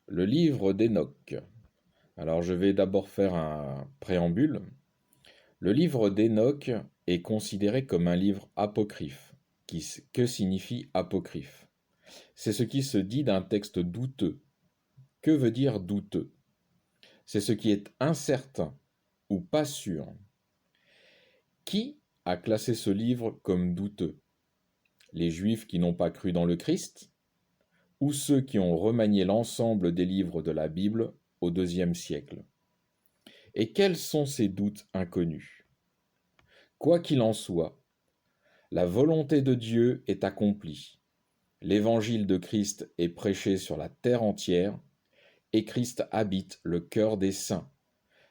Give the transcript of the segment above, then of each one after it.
Le livre d'Hénoch. Alors je vais d'abord faire un préambule. Le livre d'Hénoch est considéré comme un livre apocryphe. Que signifie apocryphe? C'est ce qui se dit d'un texte douteux. Que veut dire douteux? C'est ce qui est incertain ou pas sûr. Qui a classé ce livre comme douteux? Les Juifs qui n'ont pas cru dans le Christ? Ou ceux qui ont remanié l'ensemble des livres de la Bible au IIe siècle? Et quels sont ces doutes inconnus? Quoi qu'il en soit, la volonté de Dieu est accomplie. L'évangile de Christ est prêché sur la terre entière et Christ habite le cœur des saints.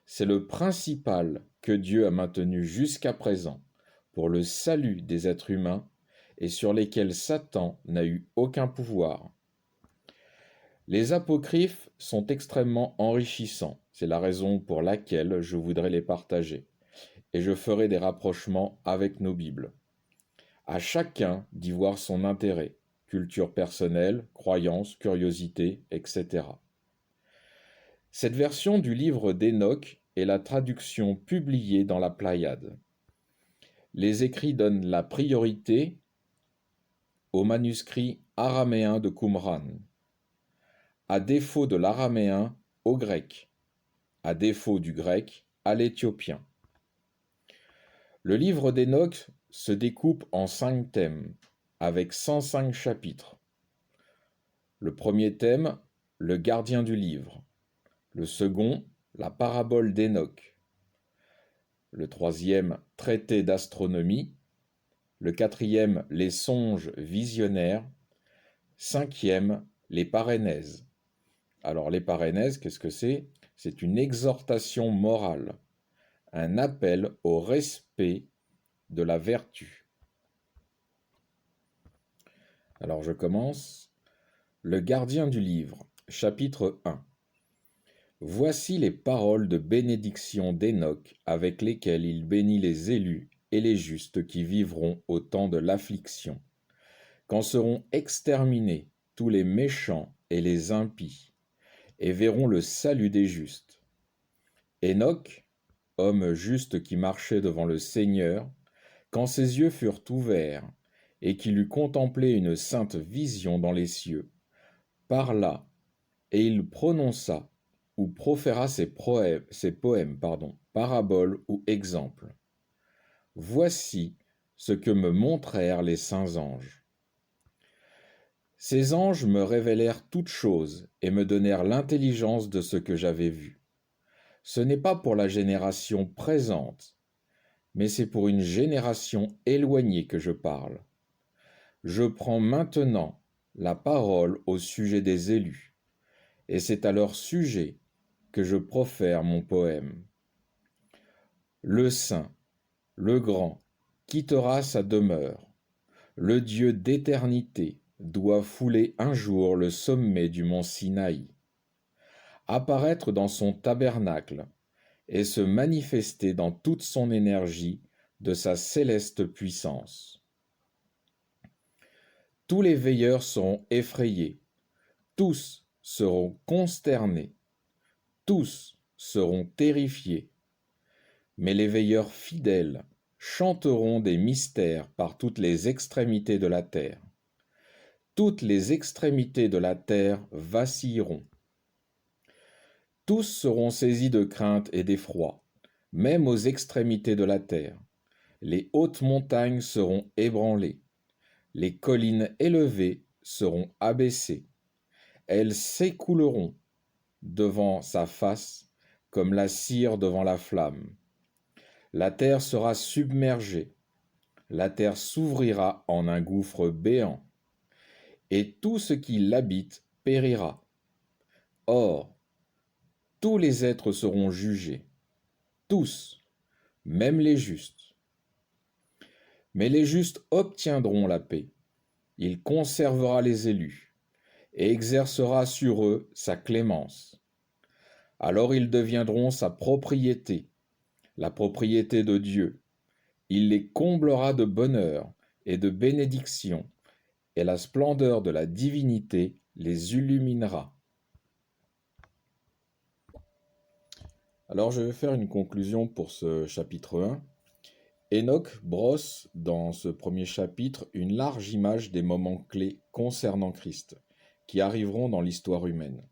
C'est le principal que Dieu a maintenu jusqu'à présent pour le salut des êtres humains et sur lesquels Satan n'a eu aucun pouvoir. Les apocryphes sont extrêmement enrichissants, c'est la raison pour laquelle je voudrais les partager, et je ferai des rapprochements avec nos Bibles. À chacun d'y voir son intérêt, culture personnelle, croyance, curiosité, etc. Cette version du livre d'Hénoch est la traduction publiée dans la Pléiade. Les écrits donnent la priorité au manuscrit araméen de Qumran, à défaut de l'araméen au grec, à défaut du grec à l'éthiopien. Le livre d'Hénoch se découpe en 5 thèmes, avec 105 chapitres. Le premier thème, le gardien du livre. Le second, la parabole d'Hénoch. Le troisième, traité d'astronomie. Le quatrième, les songes visionnaires. Cinquième, les parénèses. Alors les parénèses, qu'est-ce que c'est? C'est une exhortation morale, un appel au respect de la vertu. Alors je commence. Le gardien du livre, chapitre 1. Voici les paroles de bénédiction d'Hénoch avec lesquelles il bénit les élus et les justes qui vivront au temps de l'affliction, quand seront exterminés tous les méchants et les impies, et verront le salut des justes. Hénoch, homme juste qui marchait devant le Seigneur, quand ses yeux furent ouverts, et qu'il eut contemplé une sainte vision dans les cieux, parla, et il prononça ou proféra ses poèmes, paraboles ou exemples. Voici ce que me montrèrent les saints anges. Ces anges me révélèrent toutes choses et me donnèrent l'intelligence de ce que j'avais vu. Ce n'est pas pour la génération présente, mais c'est pour une génération éloignée que je parle. Je prends maintenant la parole au sujet des élus, et c'est à leur sujet que je profère mon poème. Le Saint, le Grand, quittera sa demeure. Le Dieu d'éternité doit fouler un jour le sommet du mont Sinaï, apparaître dans son tabernacle et se manifester dans toute son énergie de sa céleste puissance. Tous les veilleurs seront effrayés, tous seront consternés, tous seront terrifiés. Mais les veilleurs fidèles chanteront des mystères par toutes les extrémités de la terre. Toutes les extrémités de la terre vacilleront. Tous seront saisis de crainte et d'effroi, même aux extrémités de la terre. Les hautes montagnes seront ébranlées. Les collines élevées seront abaissées. Elles s'écouleront devant sa face comme la cire devant la flamme. La terre sera submergée, la terre s'ouvrira en un gouffre béant, et tout ce qui l'habite périra. Or, tous les êtres seront jugés, tous, même les justes. Mais les justes obtiendront la paix. Il conservera les élus et exercera sur eux sa clémence. Alors ils deviendront sa propriété, la propriété de Dieu. Il les comblera de bonheur et de bénédiction, et la splendeur de la divinité les illuminera. Alors je vais faire une conclusion pour ce chapitre 1. Enoch brosse dans ce premier chapitre une large image des moments clés concernant Christ, qui arriveront dans l'histoire humaine.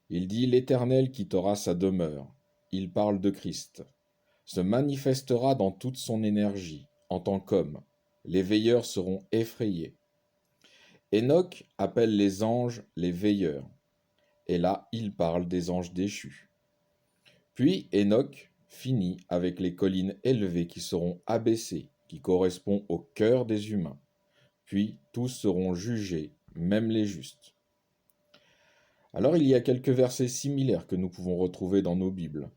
Il dit l'Éternel quittera sa demeure. Il parle de Christ. Se manifestera dans toute son énergie, en tant qu'homme. Les veilleurs seront effrayés. Enoch appelle les anges les veilleurs. Et là, il parle des anges déchus. Puis Enoch finit avec les collines élevées qui seront abaissées, qui correspond au cœur des humains. Puis tous seront jugés, même les justes. Alors il y a quelques versets similaires que nous pouvons retrouver dans nos Bibles,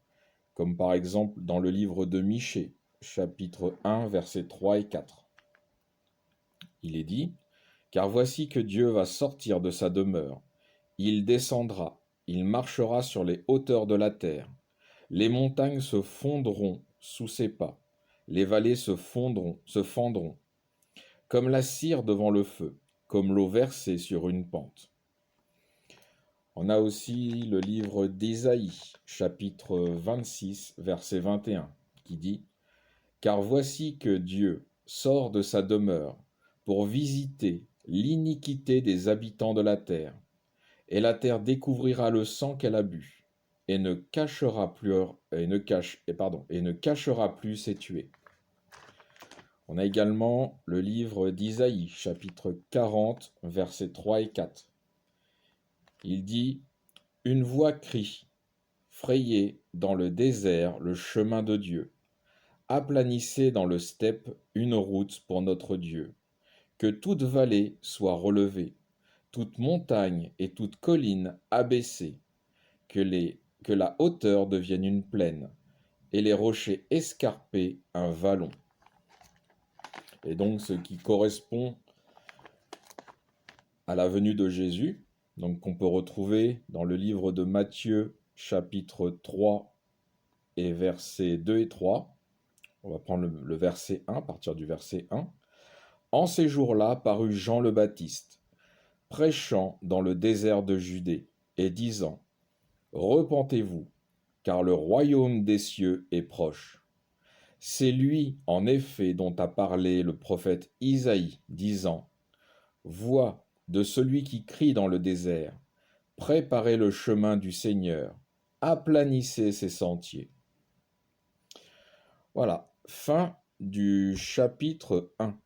comme par exemple dans le livre de Michée, chapitre 1, versets 3 et 4. Il est dit, « Car voici que Dieu va sortir de sa demeure, il descendra, il marchera sur les hauteurs de la terre. Les montagnes se fondront sous ses pas, les vallées se fendront, comme la cire devant le feu, comme l'eau versée sur une pente. » On a aussi le livre d'Ésaïe, chapitre 26, verset 21, qui dit « Car voici que Dieu sort de sa demeure pour visiter l'iniquité des habitants de la terre, et la terre découvrira le sang qu'elle a bu, et ne cachera plus ses tués. » On a également le livre d'Ésaïe, chapitre 40, versets 3 et 4. Il dit « Une voix crie, frayez dans le désert le chemin de Dieu. Aplanissez dans le steppe une route pour notre Dieu. Que toute vallée soit relevée, toute montagne et toute colline abaissée. Que la hauteur devienne une plaine, et les rochers escarpés un vallon. » Et donc ce qui correspond à la venue de Jésus, donc qu'on peut retrouver dans le livre de Matthieu, chapitre 3 et versets 2 et 3. On va prendre le verset 1, à partir du verset 1. « En ces jours-là parut Jean le Baptiste, prêchant dans le désert de Judée, et disant, repentez-vous, car le royaume des cieux est proche. C'est lui, en effet, dont a parlé le prophète Isaïe, disant, voix de celui qui crie dans le désert, préparez le chemin du Seigneur, aplanissez ses sentiers. » Voilà, fin du chapitre 1.